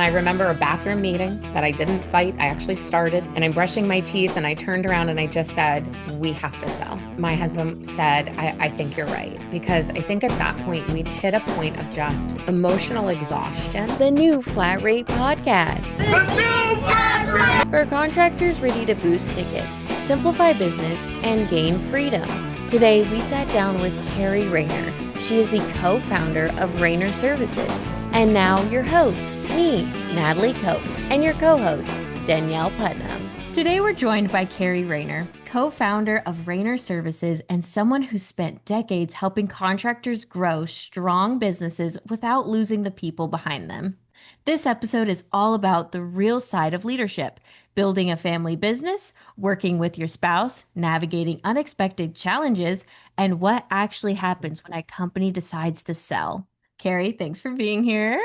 I remember a bathroom meeting that I didn't fight. I actually started, and I'm brushing my teeth, and I turned around and I just said, "We have to sell." My husband said, I think you're right. Because I think at that point, we'd hit a point of just emotional exhaustion. The new Flat Rate Podcast. The new Flat Rate! For contractors ready to boost tickets, simplify business, and gain freedom. Today, we sat down with Kerri Raynor. She is the co-founder of Raynor Services. And now your host, me, Natalie Koop, and your co-host, Danielle Putnam. Today we're joined by Kerri Raynor, co-founder of Raynor Services and someone who spent decades helping contractors grow strong businesses without losing the people behind them. This episode is all about the real side of leadership, building a family business, working with your spouse, navigating unexpected challenges, and what actually happens when a company decides to sell. Kerri, thanks for being here.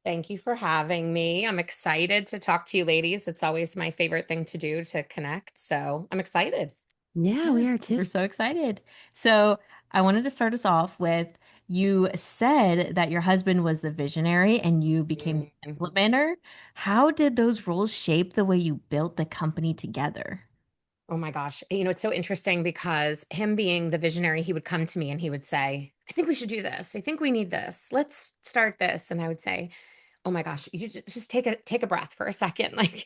Thank you for having me. I'm excited to talk to you ladies. It's always my favorite thing to do to connect. So I'm excited. Yeah, we are too. We're so excited. So I wanted to start us off with, you said that your husband was the visionary and you became the implementer. How did those roles shape the way you built the company together? Oh my gosh. It's so interesting because him being the visionary, he would come to me and he would say, "I think we should do this. I think we need this. Let's start this." And I would say, "Oh my gosh, you just take a breath for a second." Like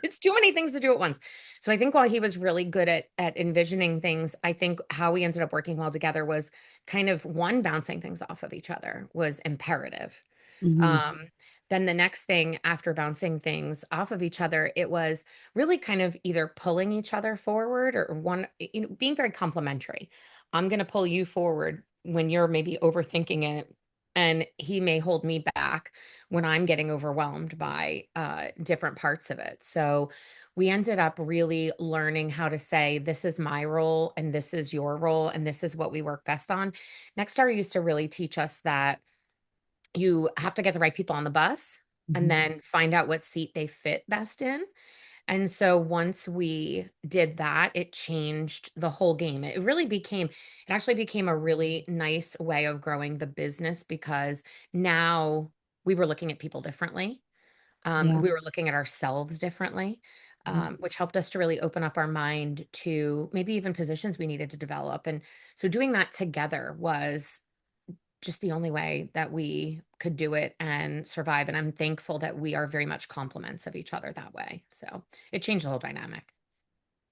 it's too many things to do at once. So I think while he was really good at envisioning things, I think how we ended up working well together was kind of one, bouncing things off of each other was imperative. Um, then the next thing after bouncing things off of each other, it was really kind of either pulling each other forward or being very complimentary. I'm going to pull you forward when you're maybe overthinking it. And he may hold me back when I'm getting overwhelmed by different parts of it. So we ended up really learning how to say, this is my role and this is your role and this is what we work best on. Nexstar used to really teach us that you have to get the right people on the bus and then find out what seat they fit best in. And so once we did that, it changed the whole game. It actually became a really nice way of growing the business because now we were looking at people differently. Yeah. We were looking at ourselves differently, which helped us to really open up our mind to maybe even positions we needed to develop. And so doing that together was just the only way that we could do it and survive. And I'm thankful that we are very much complements of each other that way. So it changed the whole dynamic.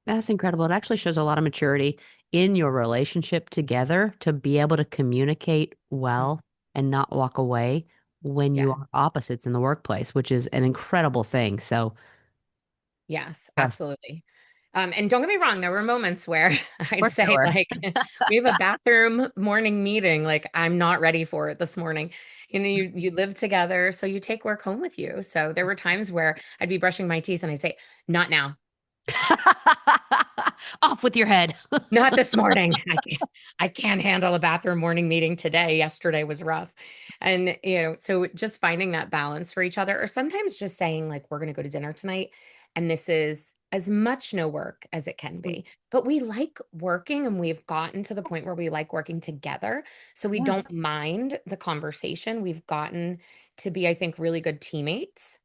That's incredible. It actually shows a lot of maturity in your relationship together to be able to communicate well and not walk away when you Yeah. are opposites in the workplace, which is an incredible thing. So, Yes, yes, absolutely. And don't get me wrong, there were moments where of I'd course there say, were. like, we have a bathroom morning meeting, like, I'm not ready for it this morning. You live together, so you take work home with you. So there were times where I'd be brushing my teeth and I'd say, "Not now, Off with your head. not this morning. I can't handle a bathroom morning meeting today. Yesterday was rough." And, so just finding that balance for each other, or sometimes just saying, like, we're going to go to dinner tonight, and this is as much no work as it can be. But we like working, and we've gotten to the point where we like working together. So we Yeah. don't mind the conversation. We've gotten to be, I think, really good teammates.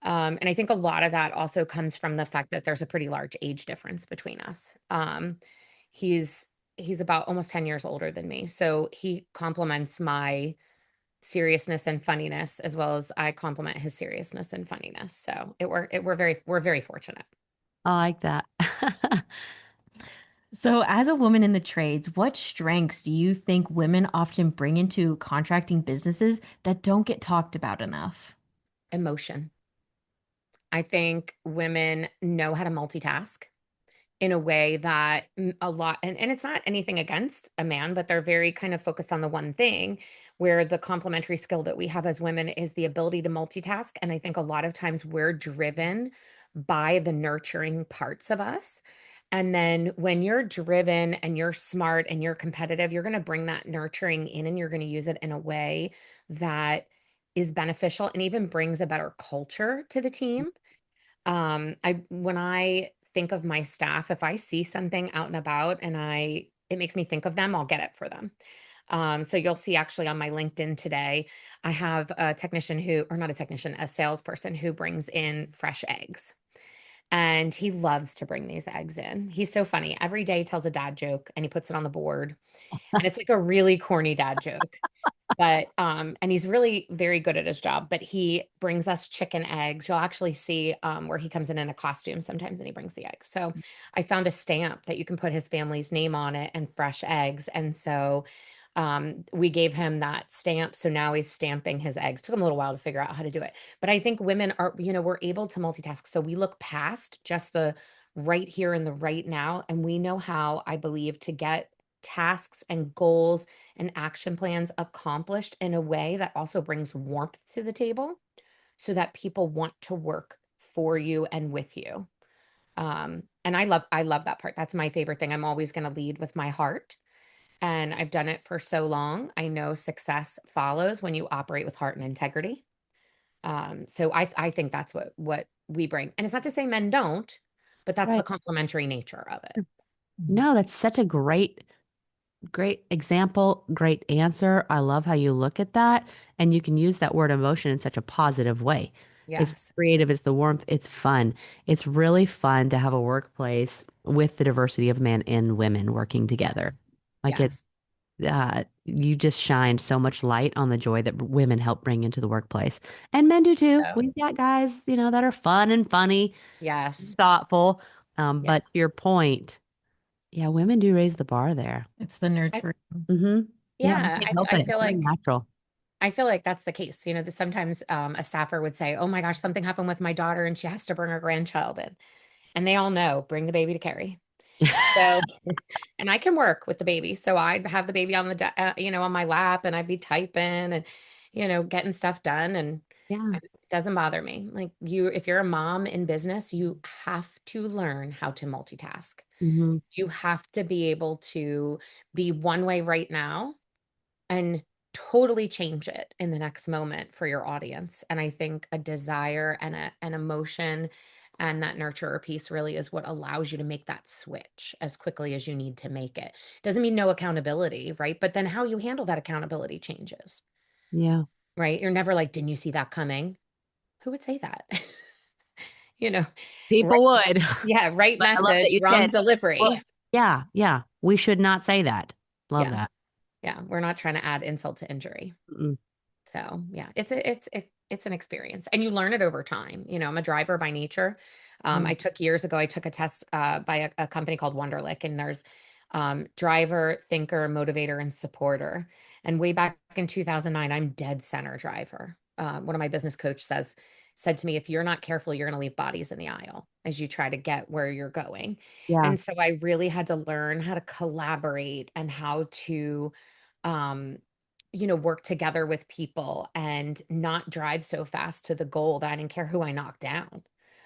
And I think a lot of that also comes from the fact that there's a pretty large age difference between us. He's he's about almost 10 years older than me. So he complements my seriousness and funniness as well as I complement his seriousness and funniness. So we're very fortunate. I like that. So, as a woman in the trades, what strengths do you think women often bring into contracting businesses that don't get talked about enough? Emotion. I think women know how to multitask in a way that a lot, and it's not anything against a man, but they're very kind of focused on the one thing, where the complementary skill that we have as women is the ability to multitask. And I think a lot of times we're driven by the nurturing parts of us. And then when you're driven and you're smart and you're competitive, you're going to bring that nurturing in and you're going to use it in a way that is beneficial and even brings a better culture to the team. When I think of my staff, if I see something out and about and it makes me think of them, I'll get it for them. So you'll see actually on my LinkedIn today, I have a technician who, or not a technician, a salesperson who brings in fresh eggs. And he loves to bring these eggs in. He's so funny. Every day he tells a dad joke and he puts it on the board. And it's like a really corny dad joke. But and he's really very good at his job, but he brings us chicken eggs. You'll actually see where he comes in a costume sometimes and he brings the eggs. So I found a stamp that you can put his family's name on it and fresh eggs. And so we gave him that stamp. So now he's stamping his eggs. Took him a little while to figure out how to do it. But I think women are, we're able to multitask. So we look past just the right here and the right now. And we know how, I believe, to get tasks and goals and action plans accomplished in a way that also brings warmth to the table so that people want to work for you and with you. And I love that part. That's my favorite thing. I'm always going to lead with my heart. And I've done it for so long. I know success follows when you operate with heart and integrity. So I think that's what we bring. And it's not to say men don't, but that's the Right. complementary nature of it. No, that's such a great example, great answer. I love how you look at that. And you can use that word emotion in such a positive way. It's Yes. creative, it's the warmth, it's fun. It's really fun to have a workplace with the diversity of men and women working together. Yes. Like Yes. you just shine so much light on the joy that women help bring into the workplace. And men do too. So, We've got guys, that are fun and funny, yes. thoughtful. Yeah. But to your point, yeah, women do raise the bar there. It's the I, nurturing. Mm-hmm. Yeah, we yeah. can't I, help I it. It's feel very like natural. I feel like that's the case. Sometimes a staffer would say, "Oh my gosh, something happened with my daughter and she has to bring her grandchild in." And they all know, bring the baby to Kerri. So, and I can work with the baby. So I'd have the baby on on my lap and I'd be typing and, getting stuff done. And Yeah. it doesn't bother me. Like if you're a mom in business, you have to learn how to multitask. Hmm. You have to be able to be one way right now and totally change it in the next moment for your audience. And I think a desire and an emotion and that nurturer piece really is what allows you to make that switch as quickly as you need to make it. Doesn't mean no accountability, right? But then how you handle that accountability changes, Yeah. right? You're never like, didn't you see that coming? Who would say that? you know, People right? would. Yeah, right But I love that message, you wrong said, well, delivery. yeah, yeah. We should not say that. Love Yes. that. Yeah, we're not trying to add insult to injury. Mm-mm. So yeah, it's an experience, and you learn it over time. I'm a driver by nature. Mm. I took years ago. I took a test by a company called Wonderlic, and there's driver, thinker, motivator, and supporter. And way back in 2009, I'm dead center driver. One of my business coach said to me, if you're not careful, you're going to leave bodies in the aisle as you try to get where you're going. Yeah. And so I really had to learn how to collaborate and how to um work together with people and not drive so fast to the goal that I didn't care who I knocked down.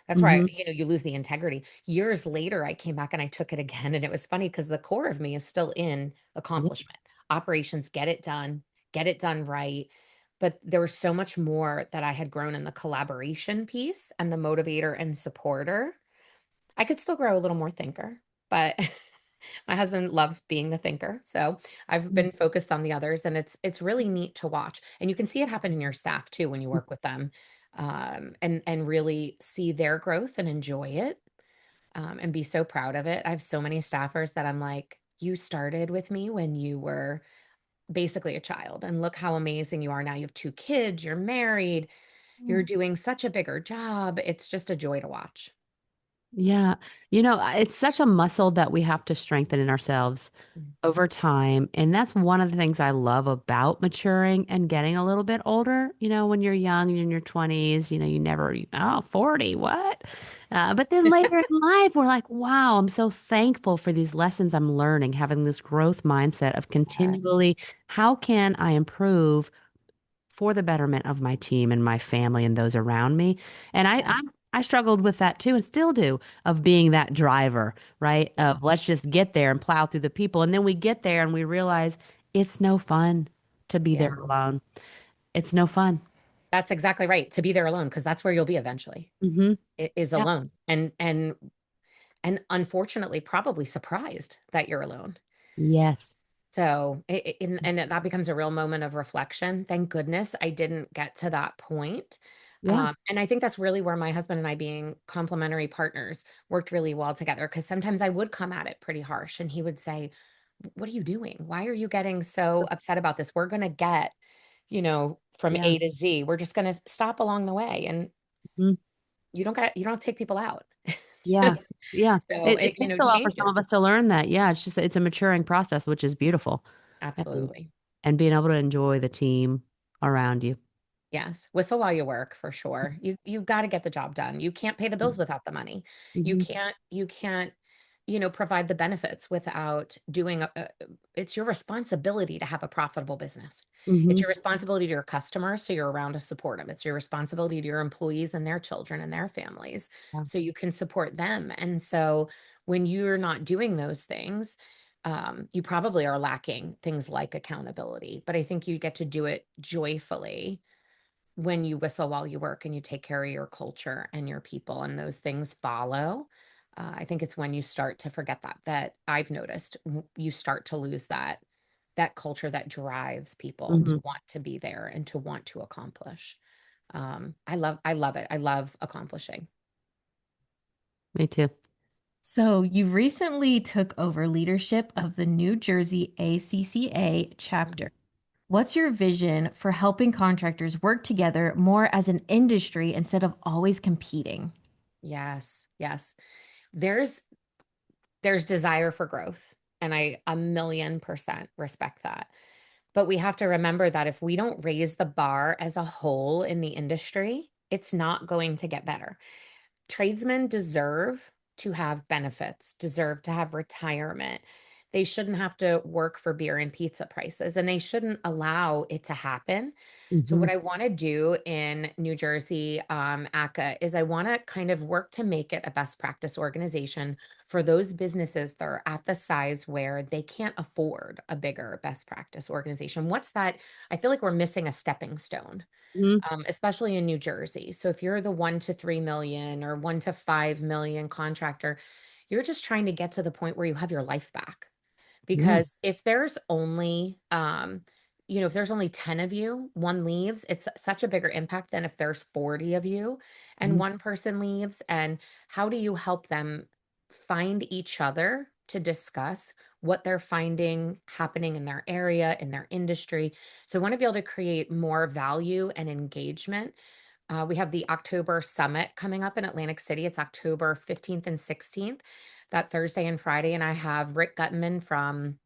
That's why, Hmm. you lose the integrity. Years later, I came back and I took it again. And it was funny because the core of me is still in Yeah. accomplishment, operations, get it done right. But there was so much more that I had grown in the collaboration piece and the motivator and supporter. I could still grow a little more thinker, but my husband loves being the thinker. So I've Mm. been focused on the others and it's really neat to watch. And you can see it happen in your staff too when you work with them. And really see their growth and enjoy it. And be so proud of it. I have so many staffers that I'm like, you started with me when you were basically a child, and look how amazing you are now. You have two kids, you're married, you're doing such a bigger job. It's just a joy to watch. Yeah. It's such a muscle that we have to strengthen in ourselves Mm. over time. And that's one of the things I love about maturing and getting a little bit older. When you're young and in your 20s, you never, oh, 40, what? But then later in life, we're like, wow, I'm so thankful for these lessons I'm learning, having this growth mindset of Yes. continually, how can I improve for the betterment of my team and my family and those around me. And I Yeah. I struggled with that too and still do of being that driver, right? Yeah. Of let's just get there and plow through the people. And then we get there and we realize it's no fun to be Yeah. there alone. It's no fun. That's exactly right. To be there alone, because that's where you'll be eventually. Hmm. It is Yep. alone. And unfortunately, probably surprised that you're alone. Yes. So, and that becomes a real moment of reflection. Thank goodness I didn't get to that point. Yeah. And I think that's really where my husband and I, being complementary partners, worked really well together. Because sometimes I would come at it pretty harsh, and he would say, "What are you doing? Why are you getting so upset about this? We're going to get, from Yeah. A to Z. We're just going to stop along the way, and Mhm. you don't have to take people out." Yeah. Yeah. So, It takes a while for some changes. of us to learn that. Yeah. It's a maturing process, which is beautiful. And, Absolutely. and being able to enjoy the team around you. Yes, whistle while you work for sure. You got to get the job done. You can't pay the bills without the money. You Mm-hmm. can't, provide the benefits without doing it's your responsibility to have a profitable business. It's Hmm. your responsibility to your customers, so you're around to support them. It's your responsibility to your employees and their children and their families, Yeah. so you can support them. And so when you're not doing those things, you probably are lacking things like accountability, but I think you get to do it joyfully when you whistle while you work and you take care of your culture and your people, and those things follow. I think it's when you start to forget that I've noticed you start to lose that culture that drives people to Hmm. want to be there and to want to accomplish. I love it. I love accomplishing. Me too. So, you recently took over leadership of the New Jersey ACCA chapter. Mhm. What's your vision for helping contractors work together more as an industry instead of always competing? Yes, yes. There's there's desire for growth, and I a million percent respect that. But we have to remember that if we don't raise the bar as a whole in the industry, it's not going to get better. Tradesmen deserve to have benefits, deserve to have retirement. They shouldn't have to work for beer and pizza prices, and they shouldn't allow it to happen. So, Hmm. what I want to do in New Jersey ACCA is I want to kind of work to make it a best practice organization for those businesses that are at the size where they can't afford a bigger best practice organization. What's that? I feel like we're missing a stepping stone, Hmm. especially in New Jersey. So if you're the 1 to 3 million or 1 to 5 million contractor, you're just trying to get to the point where you have your life back. Yeah. Because if there's only, if there's only 10 of you, one leaves, it's such a bigger impact than if there's 40 of you and Mhm. one person leaves. And how do you help them find each other to discuss what they're finding happening in their area, in their industry? So I want to be able to create more value and engagement. We have the October Summit coming up in Atlantic City. It's October 15th and 16th, that Thursday and Friday. And I have Rick Gutman from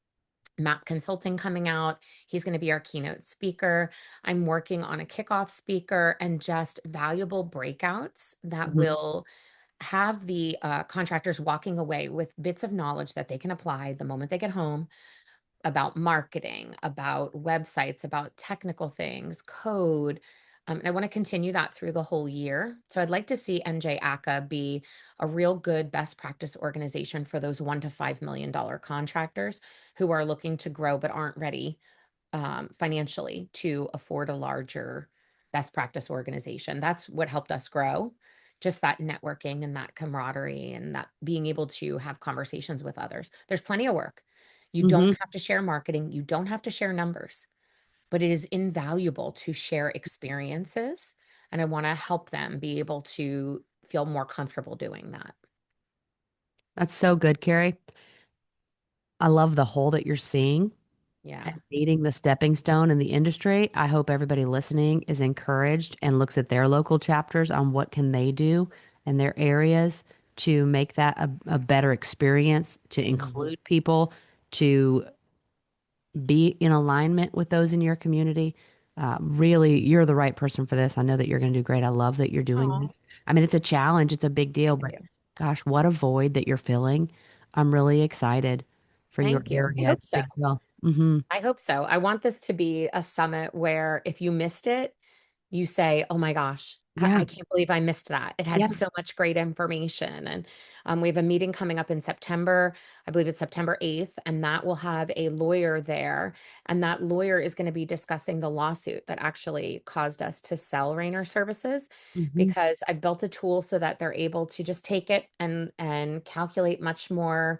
Map Consulting coming out. He's going to be our keynote speaker. I'm working on a kickoff speaker and just valuable breakouts that Mhm. will have the contractors walking away with bits of knowledge that they can apply the moment they get home, about marketing, about websites, about technical things, code. And I want to continue that through the whole year. So I'd like to see NJ ACCA be a real good best practice organization for those $1 to $5 million contractors who are looking to grow but aren't ready financially to afford a larger best practice organization. That's what helped us grow. Just that networking and that camaraderie and that being able to have conversations with others. There's plenty of work. You don't Mhm. have to share marketing, you don't have to share numbers, but it is invaluable to share experiences. And I want to help them be able to feel more comfortable doing that. That's so good, Carrie. I love the hole that you're seeing Yeah. and needing the stepping stone in the industry. I hope everybody listening is encouraged and looks at their local chapters on what can they do in their areas to make that a better experience, to Mhm. include people, to be in alignment with those in your community. Really, you're the right person for this. I know that you're going to do great. I love that you're doing Oh, this. I mean, it's a challenge, it's a big deal, thank but you. gosh, what a void that you're filling. I'm really excited for your Thank you. I area. hope It's a so. big deal. Hmm. I hope so. I want this to be a summit where if you missed it, you say, "Oh my gosh, I Yeah. can't believe I missed that. It had Yeah. so much great information." And we have a meeting coming up in September. I believe it's September 8th, and that will have a lawyer there. And that lawyer is going to be discussing the lawsuit that actually caused us to sell Raynor Services, Hmm. because I've built a tool so that they're able to just take it and calculate much more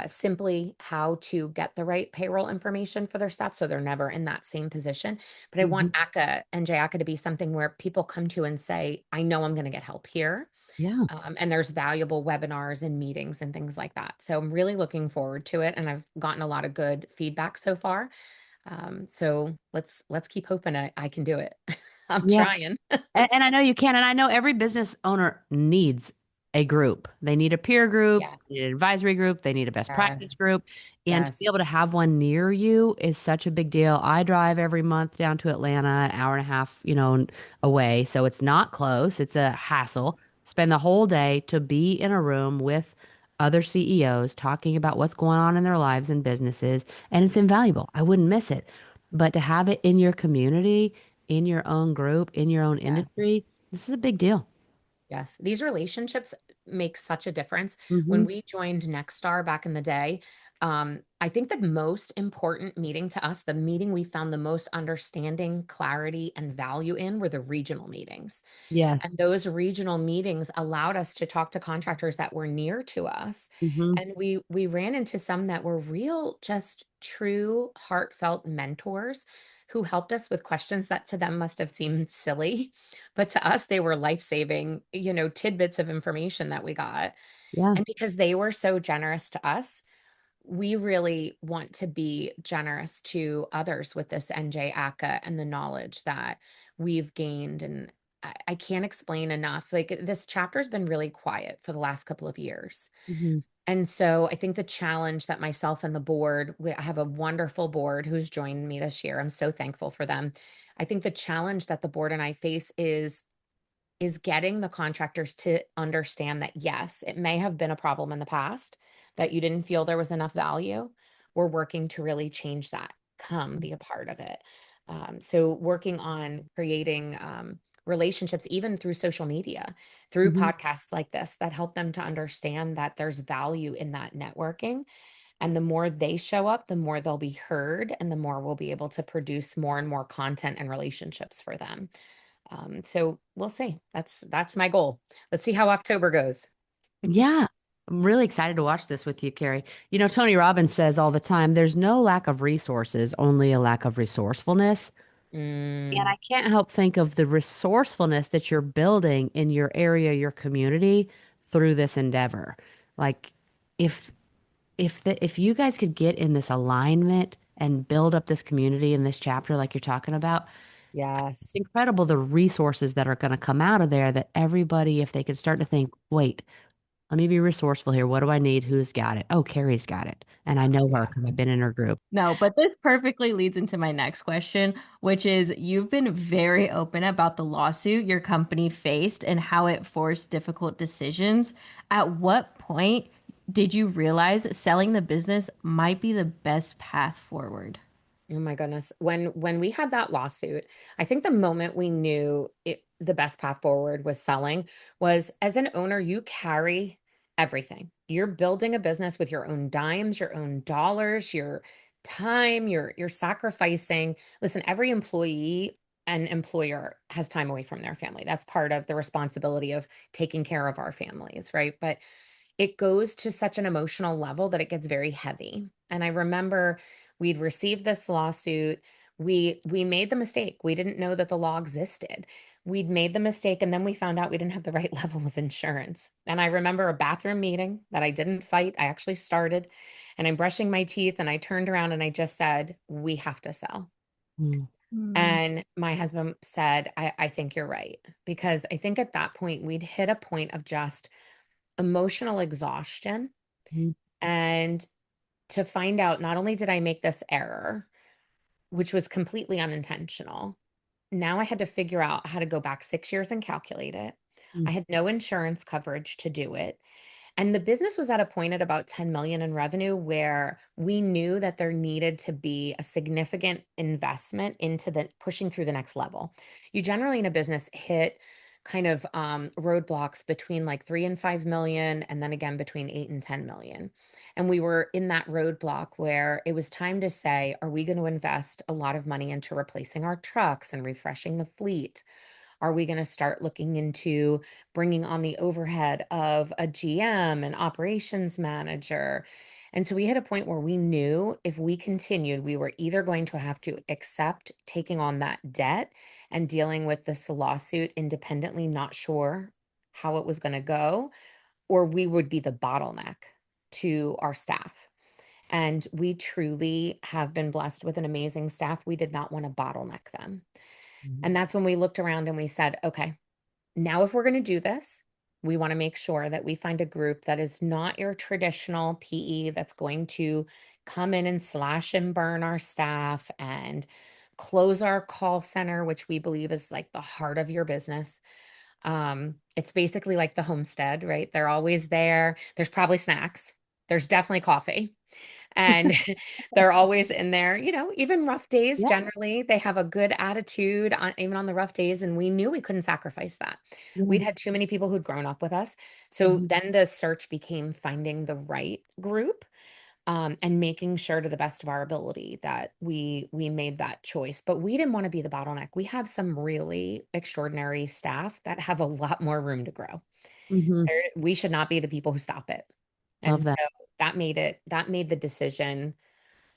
simply how to get the right payroll information for their staff so they're never in that same position. But I want Mhm. ACCA, NJ ACCA to be something where people come to and say, I know I'm going to get help here. Yeah. And there's valuable webinars and meetings and things like that. So I'm really looking forward to it, and I've gotten a lot of good feedback so far. So let's keep hoping I can do it. I'm Yeah. trying. And I know you can. And I know every business owner needs a group. They need a peer group, Yeah. they need an advisory group, they need a best practice Yes. group. And to be Yes. able to have one near you is such a big deal. I drive every month down to Atlanta, an hour and a half, away. So it's not close. It's a hassle. Spend the whole day to be in a room with other CEOs talking about what's going on in their lives and businesses. And it's invaluable. I wouldn't miss it. But to have it in your community, in your own group, in your own Yeah. industry, this is a big deal. Yes, these relationships make such a difference. Hmm. When we joined Nexstar back in the day, I think the most important meeting to us, the meeting we found the most understanding, clarity, and value in were the regional meetings. Yes. And those regional meetings allowed us to talk to contractors that were near to us. Hmm. And we ran into some that were real, just true, heartfelt mentors who helped us with questions that to them must have seemed silly, but to us they were life-saving, tidbits of information that we got. Yeah. And because they were so generous to us, we really want to be generous to others with this NJ ACCA and the knowledge that we've gained. And I can't explain enough. Like, this chapter's been really quiet for the last couple of years. Hmm. And so I think the challenge that myself and the board, I have a wonderful board who's joined me this year. I'm so thankful for them. I think the challenge that the board and I face is getting the contractors to understand that, yes, it may have been a problem in the past that you didn't feel there was enough value. We're working to really change that. Come be a part of it. So working on creating relationships, even through social media, through Hmm. podcasts like this, that help them to understand that there's value in that networking. And the more they show up, the more they'll be heard, and the more we'll be able to produce more and more content and relationships for them. So we'll see. That's my goal. Let's see how October goes. Yeah. I'm really excited to watch this with you, Carrie. Tony Robbins says all the time, there's no lack of resources, only a lack of resourcefulness. And Mm, I can't help think of the resourcefulness that you're building in your area, your community through this endeavor. Like if if you guys could get in this alignment and build up this community in this chapter like you're talking about, it's yes. incredible the resources that are going to come out of there that everybody, if they could start to think, wait, let me be resourceful here. What do I need? Who's got it? Oh, Carrie's got it. And I know her Yeah. because I've been in her group. No, but this perfectly leads into my next question, which is you've been very open about the lawsuit your company faced and how it forced difficult decisions. At what point did you realize selling the business might be the best path forward? Oh my goodness. When we had that lawsuit, I think the moment we knew the best path forward was selling was, as an owner, you carry everything. You're building a business with your own dimes, your own dollars, your time, you're sacrificing. Listen, every employee and employer has time away from their family. That's part of the responsibility of taking care of our families, right? But it goes to such an emotional level that it gets very heavy. And I remember we'd received this lawsuit. We made the mistake. We didn't know that the law existed. We'd made the mistake, and then we found out we didn't have the right level of insurance. And I remember a bathroom meeting that I didn't fight. I actually started, and I'm brushing my teeth, and I turned around and I just said, "We have to sell." Mm. Hmm. And my husband said, I think you're right. Because I think at that point we'd hit a point of just emotional exhaustion. Mhm. And to find out, not only did I make this error, which was completely unintentional, now I had to figure out how to go back 6 years and calculate it. I had no insurance coverage to do it. And the business was at a point at about 10 million in revenue where we knew that there needed to be a significant investment into the pushing through the next level. You generally in a business hit kind of roadblocks between like 3 and 5 million, and then again between 8 and 10 million. And we were in that roadblock where it was time to say, are we going to invest a lot of money into replacing our trucks and refreshing the fleet? Are we going to start looking into bringing on the overhead of a GM, an operations manager? And so we hit a point where we knew if we continued, we were either going to have to accept taking on that debt and dealing with this lawsuit independently, not sure how it was going to go, or we would be the bottleneck to our staff. And we truly have been blessed with an amazing staff. We did not want to bottleneck them. Mhm. And that's when we looked around and we said, okay, now if we're going to do this, we want to make sure that we find a group that is not your traditional PE that's going to come in and slash and burn our staff and close our call center, which we believe is like the heart of your business. It's basically like the homestead, right? They're always there. There's probably snacks. There's definitely coffee. And they're always in there, even rough days, Yeah. generally, they have a good attitude even on the rough days. And we knew we couldn't sacrifice that. Yeah. We'd had too many people who'd grown up with us. So Mhm. then the search became finding the right group, and making sure to the best of our ability that we made that choice. But we didn't want to be the bottleneck. We have some really extraordinary staff that have a lot more room to grow. Mhm. We should not be the people who stop it. Love And that. so that made the decision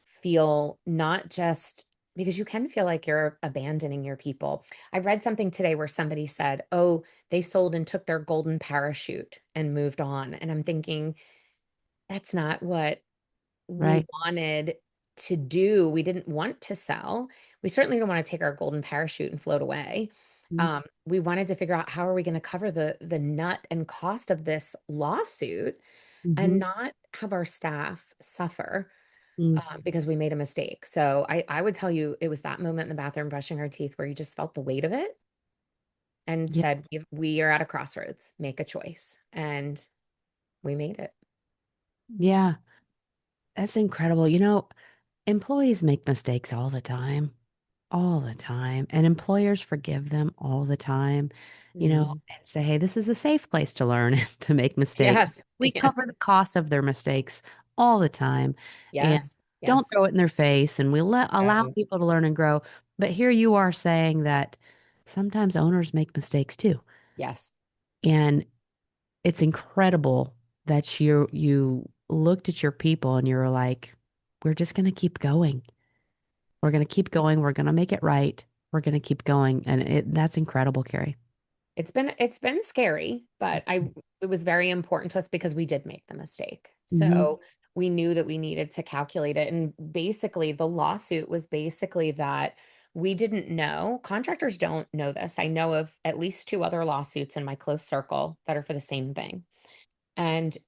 feel not just because you can feel like you're abandoning your people. I read something today where somebody said, "Oh, they sold and took their golden parachute and moved on." And I'm thinking, that's not what we Right. wanted to do. We didn't want to sell. We certainly don't want to take our golden parachute and float away. Mhm. We wanted to figure out how are we going to cover the nut and cost of this lawsuit and Mhm. not have our staff suffer, Mm. because we made a mistake. So I would tell you it was that moment in the bathroom brushing our teeth where you just felt the weight of it and Yeah. said, We are at a crossroads, make a choice." And we made it. Yeah. That's incredible. Employees make mistakes all the time, and employers forgive them all the time, Mhm. and say, hey, this is a safe place to learn to make mistakes. Yes. We Yes. cover the cost of their mistakes all the time and Yes. don't Yes. throw it in their face, and we allow No. people to learn and grow. But here you are saying that sometimes owners make mistakes too. Yes. And it's incredible that you looked at your people and you were like, we're just going to keep going. We're going to keep going. We're going to make it right. We're going to keep going. And that's incredible, Carrie. It's been scary, but it was very important to us because we did make the mistake. Hmm. So we knew that we needed to calculate it. And basically the lawsuit was basically that we didn't know. Contractors don't know this. I know of at least two other lawsuits in my close circle that are for the same thing. And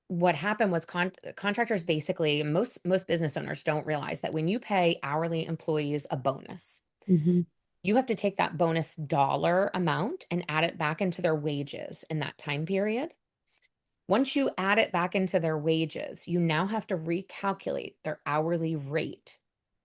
what happened was contractors basically, most business owners don't realize that when you pay hourly employees a bonus, Hmm. you have to take that bonus dollar amount and add it back into their wages in that time period. Once you add it back into their wages, you now have to recalculate their hourly rate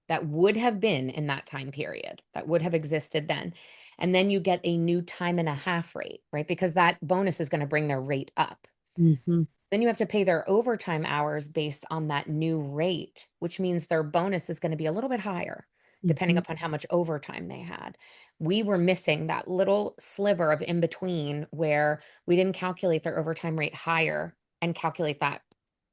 that would have been in that time period, that would have existed then. And then you get a new time and a half rate, right? Because that bonus is going to bring their rate up. Hmm. Then you have to pay their overtime hours based on that new rate, which means their bonus is going to be a little bit higher, depending Hmm. upon how much overtime they had. We were missing that little sliver of in between where we didn't calculate their overtime rate higher and calculate that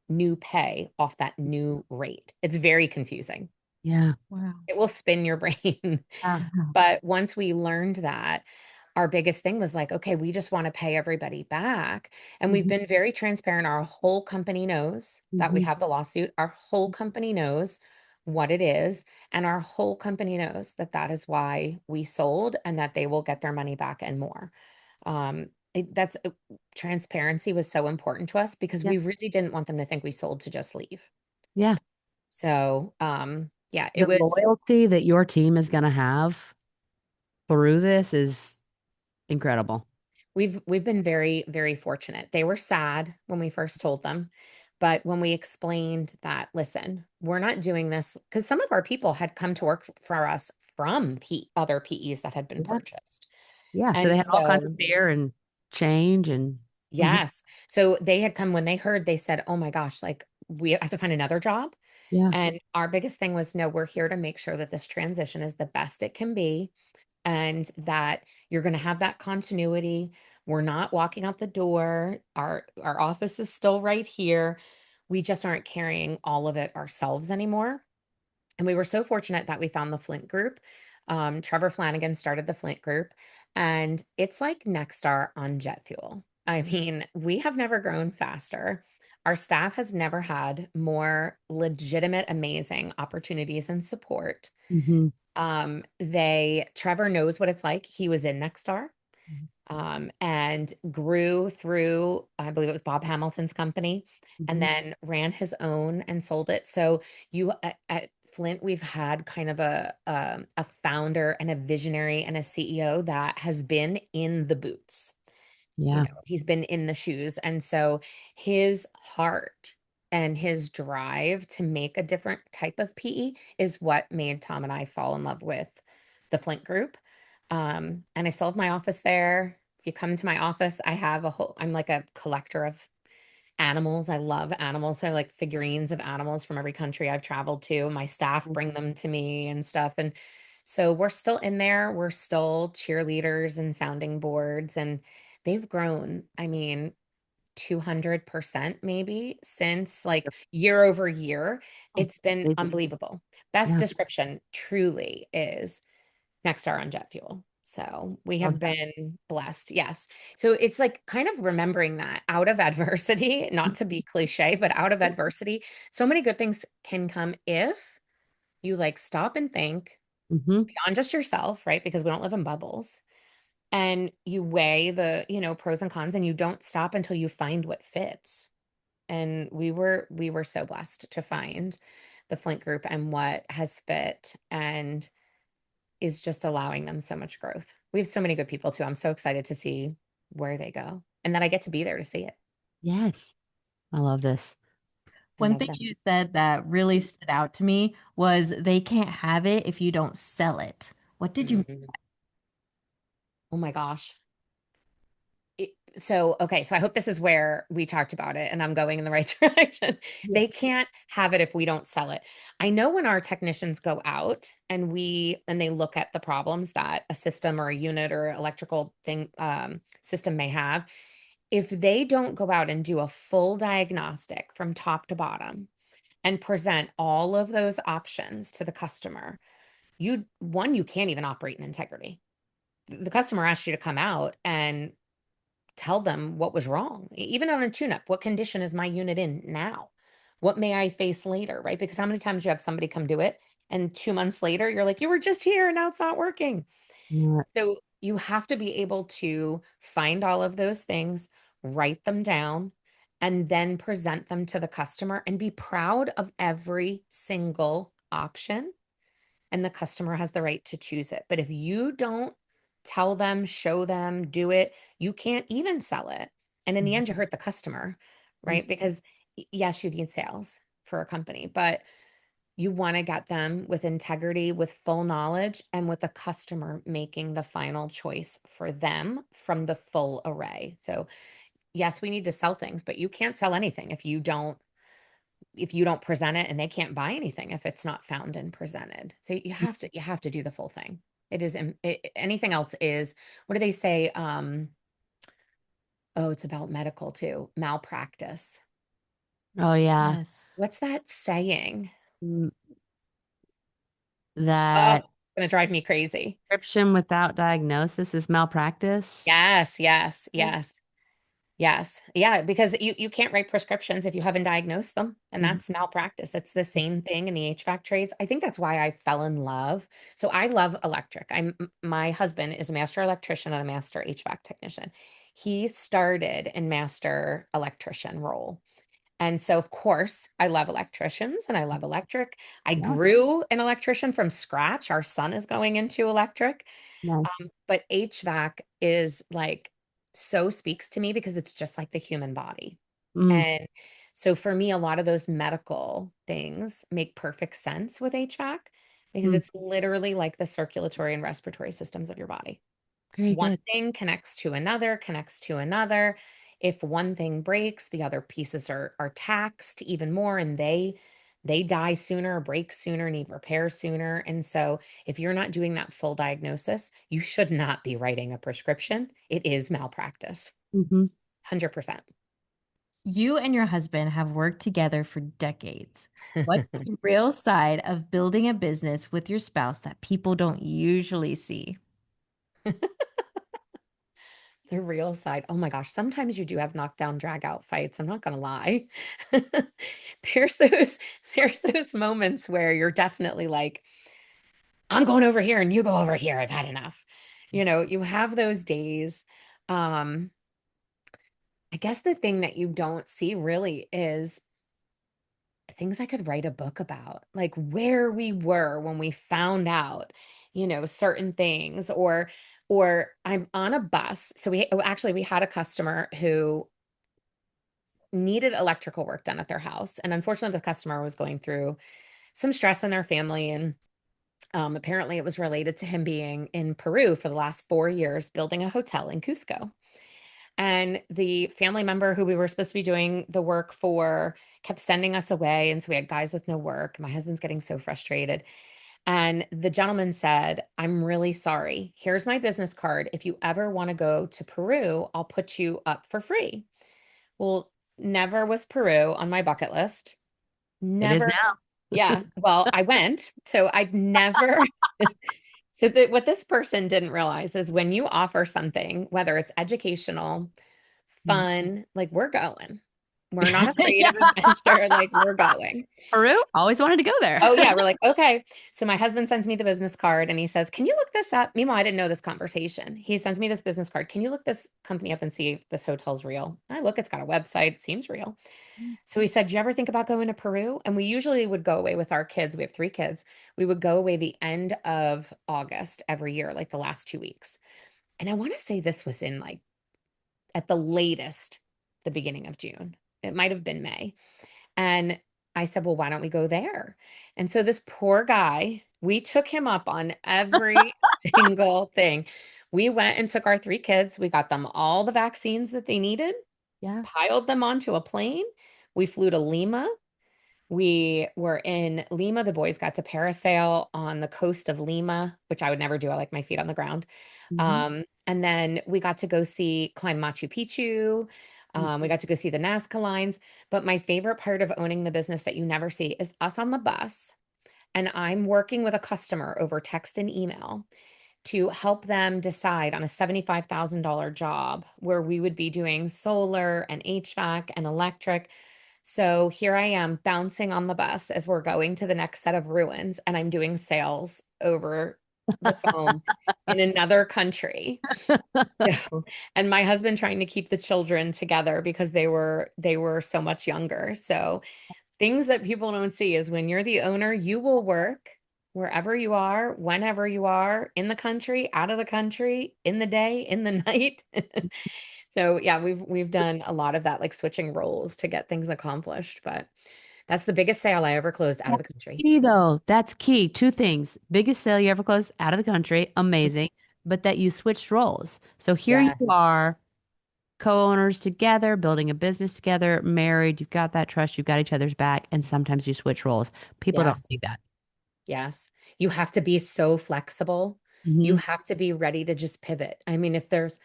new pay off that new rate. It's very confusing. Yeah. Wow. It will spin your brain. Yeah. But once we learned that, our biggest thing was like, okay, we just want to pay everybody back. And we've Hmm. been very transparent. Our whole company knows that we Hmm. have the lawsuit. Our whole company knows what it is. And our whole company knows that that is why we sold and that they will get their money back and more. That's transparency was so important to us because Yeah. we really didn't want them to think we sold to just leave. Yeah. So, yeah, it The was. loyalty that your team is going to have through this is incredible. We've been very, very fortunate. They were sad when we first told them, but when we explained that, listen, we're not doing this because some of our people had come to work for us from other PEs that had been Yeah. purchased. Yeah. So And they had all kinds of so, fear and change and mhm. yes. So they had come when they heard, they said, "Oh my gosh, like we have to find another job." Yeah. And our biggest thing was, no, we're here to make sure that this transition is the best it can be. and that you're going to have that continuity. We're not walking out the door. Our office is still right here. We just aren't carrying all of it ourselves anymore. And we were so fortunate that we found the Flint group. Trevor Flanagan started the Flint group, and it's like Nexstar on jet fuel. I mean, we have never grown faster. Our staff has never had more legitimate, amazing opportunities and support. Hmm. Trevor knows what it's like. He was in Nexstar, and grew through, I believe it was Bob Hamilton's company, and Hmm. then ran his own and sold it. So at Flint, we've had kind of a founder and a visionary and a CEO that has been in the boots. Yeah. He's been in the shoes. And so his heart and his drive to make a different type of PE is what made Tom and I fall in love with the Flint Group. And I still have my office there. If you come to my office, I'm like a collector of animals. I love animals. So I like figurines of animals from every country I've traveled to. My staff bring them to me and stuff. And so we're still in there. We're still cheerleaders and sounding boards, and they've grown. I mean, 200% maybe since like year over year. Oh, It's been amazing. unbelievable. Best Yeah. description truly is Nexstar on jet fuel. So we Love have that. been blessed. Yes. So it's like kind of remembering that out of adversity, not to be cliche, but out of adversity, so many good things can come if you like stop and think Hmm. beyond just yourself, right? Because we don't live in bubbles. And you weigh the, pros and cons, and you don't stop until you find what fits. And we were so blessed to find the Flint group and what has fit and is just allowing them so much growth. We have so many good people too. I'm so excited to see where they go and that I get to be there to see it. Yes. I love this. I One love thing them. you said that really stood out to me was they can't have it if you don't sell it. What did you Mhm. Oh my gosh. So I hope this is where we talked about it and I'm going in the right direction. mean? They can't have it if we don't sell it. I know when our technicians go out and they look at the problems that a system or a unit or electrical thing system may have, if they don't go out and do a full diagnostic from top to bottom and present all of those options to the customer, you can't even operate in integrity. The customer asked you to come out and tell them what was wrong. Even on a tune-up, what condition is my unit in now? What may I face later, right? Because how many times you have somebody come do it and 2 months later you're like, you were just here and now it's not working. Yeah. So you have to be able to find all of those things, write them down, and then present them to the customer and be proud of every single option, and the customer has the right to choose it. But if you don't tell them, show them, do it, you can't even sell it. And in the end, you hurt the customer, right? Because yes, you need sales for a company, but you want to get them with integrity, with full knowledge, and with the customer making the final choice for them from the full array. So, yes, we need to sell things, but you can't sell anything if you don't present it, and they can't buy anything if it's not found and presented. So you have to do the full thing. It is anything else is, what do they say? Oh, it's about medical too. Malpractice. Oh, yeah. Yes. What's that saying? Mm, Oh, that it's gonna drive me crazy. prescription without diagnosis is malpractice. Yes, yes, Mm. yes. Yes. Yeah, because you can't write prescriptions if you haven't diagnosed them, and Mhm. that's malpractice. It's the same thing in the HVAC trades. I think that's why I fell in love. So I love electric. My husband is a master electrician and a master HVAC technician. He started in master electrician role. And so of course, I love electricians and I love electric. I Yeah. grew an electrician from scratch. Our son is going into electric. Nice. But HVAC is like so speaks to me because it's just like the human body. Mm, And so for me, a lot of those medical things make perfect sense with HVAC because mm. it's literally like the circulatory and respiratory systems of your body. Very One good. thing connects to another, connects to another. If one thing breaks, the other pieces are taxed even more, and They die sooner, break sooner, need repair sooner. And so if you're not doing that full diagnosis, you should not be writing a prescription. It is malpractice. Hmm. 100%. You and your husband have worked together for decades. What's the real side of building a business with your spouse that people don't usually see? The real side. Oh my gosh, sometimes you do have knockdown drag out fights. I'm not gonna lie. There's those there's those moments where you're definitely like, I'm going over here and you go over here. I've had enough. You have those days. Um, I guess the thing that you don't see really is things I could write a book about, like where we were when we found out, certain things, or I'm on a bus. So we had a customer who needed electrical work done at their house. And unfortunately, the customer was going through some stress in their family. And apparently, it was related to him being in Peru for the last 4 years, building a hotel in Cusco. And the family member who we were supposed to be doing the work for kept sending us away. And so we had guys with no work. My husband's getting so frustrated. And the gentleman said, I'm really sorry. Here's my business card. If you ever want to go to Peru, I'll put you up for free. Well, never was Peru on my bucket list. It is Never. now. Yeah. Well, I went. So I'd never. What this person didn't realize is when you offer something, whether it's educational, Mm. fun, like we're going. We're not afraid Yeah. of adventure, like we're going. Peru, always wanted to go there. Oh yeah, we're like, okay. So my husband sends me the business card and he says, "Can you look this up?" Meanwhile, I didn't know this conversation. He sends me this business card. "Can you look this company up and see if this hotel's real?" And I look, it's got a website, seems real. So he said, "Do you ever think about going to Peru?" And we usually would go away with our kids. We have 3 kids. We would go away the end of August every year, like the last 2 weeks. And I want to say this was in like at the latest, the beginning of June. It might have been May. And I said, "Well, why don't we go there?" And so this poor guy, we took him up on every single thing. We went and took our 3 kids. We got them all the vaccines that they needed, Yeah. piled them onto a plane. We flew to Lima. We were in Lima. The boys got to parasail on the coast of Lima, which I would never do. I like my feet on the ground. Hmm. And then we got to go climb Machu Picchu. We got to go see the Nazca lines. But my favorite part of owning the business that you never see is us on the bus. And I'm working with a customer over text and email to help them decide on a $75,000 job where we would be doing solar and HVAC and electric. So here I am bouncing on the bus as we're going to the next set of ruins, and I'm doing sales over the phone in another country. So, and my husband trying to keep the children together because they were so much younger. So things that people don't see is when you're the owner, you will work wherever you are, whenever you are, in the country, out of the country, in the day, in the night. So yeah, we've done a lot of that, like switching roles to get things accomplished. But that's the biggest sale I ever closed out of the country. Key though, that's key. Two things. Biggest sale you ever closed out of the country, amazing. But that you switched roles. So here you Yes. are, co-owners together, building a business together, married, you've got that trust, you've got each other's back, and sometimes you switch roles. People don't Yes. see that. Yes. You have to be so flexible. You Hmm. have to be ready to just pivot. I mean, if there's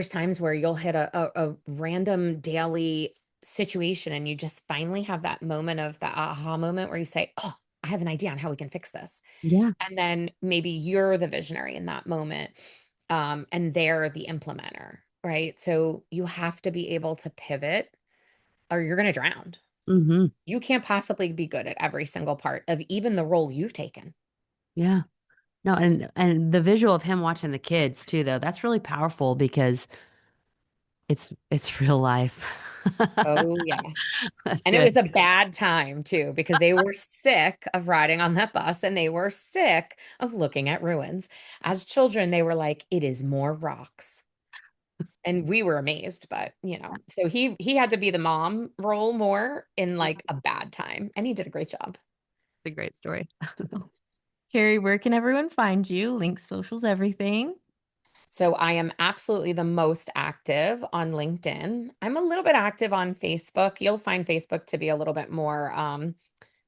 times where you'll hit a random daily situation and you just finally have that moment of the aha moment where you say, "Oh, I have an idea on how we can fix this." Yeah. And then maybe you're the visionary in that moment, and they're the implementer, right? So you have to be able to pivot or you're going to drown. Hmm. You can't possibly be good at every single part of even the role you've taken. Yeah. No, and the visual of him watching the kids too, though, that's really powerful because it's real life. Oh, yes. That's And it good. was a bad time too, because they were sick of riding on that bus and they were sick of looking at ruins. As children, they were like, "It is more rocks." And we were amazed, but so he had to be the mom role more in like a bad time, and he did a great job. It's a great story. Carrie, where can everyone find you? Links, socials, everything. So I am absolutely the most active on LinkedIn. I'm a little bit active on Facebook. You'll find Facebook to be a little bit more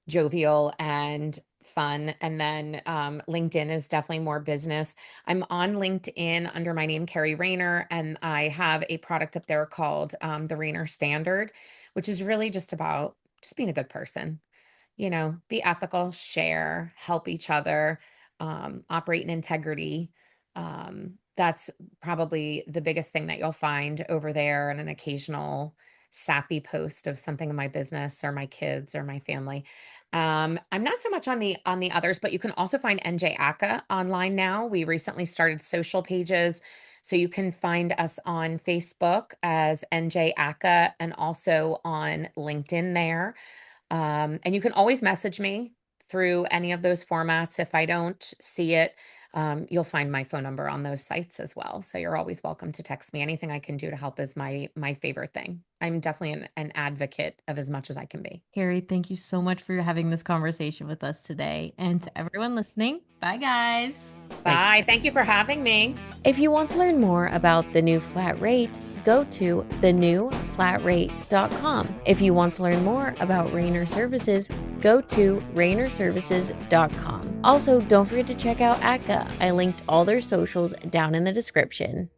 jovial and fun. And then LinkedIn is definitely more business. I'm on LinkedIn under my name, Kerri Raynor, and I have a product up there called the Raynor Standard, which is really just about just being a good person. Be ethical, share, help each other, operate in integrity. That's probably the biggest thing that you'll find over there, and an occasional sappy post of something in my business or my kids or my family. I'm not so much on the others, but you can also find NJ ACCA online now. We recently started social pages, so you can find us on Facebook as NJ ACCA and also on LinkedIn there. And you can always message me through any of those formats. If I don't see it, you'll find my phone number on those sites as well. So you're always welcome to text me. Anything I can do to help is my favorite thing. I'm definitely an advocate of as much as I can be. Carrie, thank you so much for having this conversation with us today. And to everyone listening, bye guys. Thanks. Bye. Thank you for having me. If you want to learn more about the new flat rate, go to thenewflatrate.com. If you want to learn more about Raynor Services, go to raynorservices.com. Also, don't forget to check out ACCA. I linked all their socials down in the description.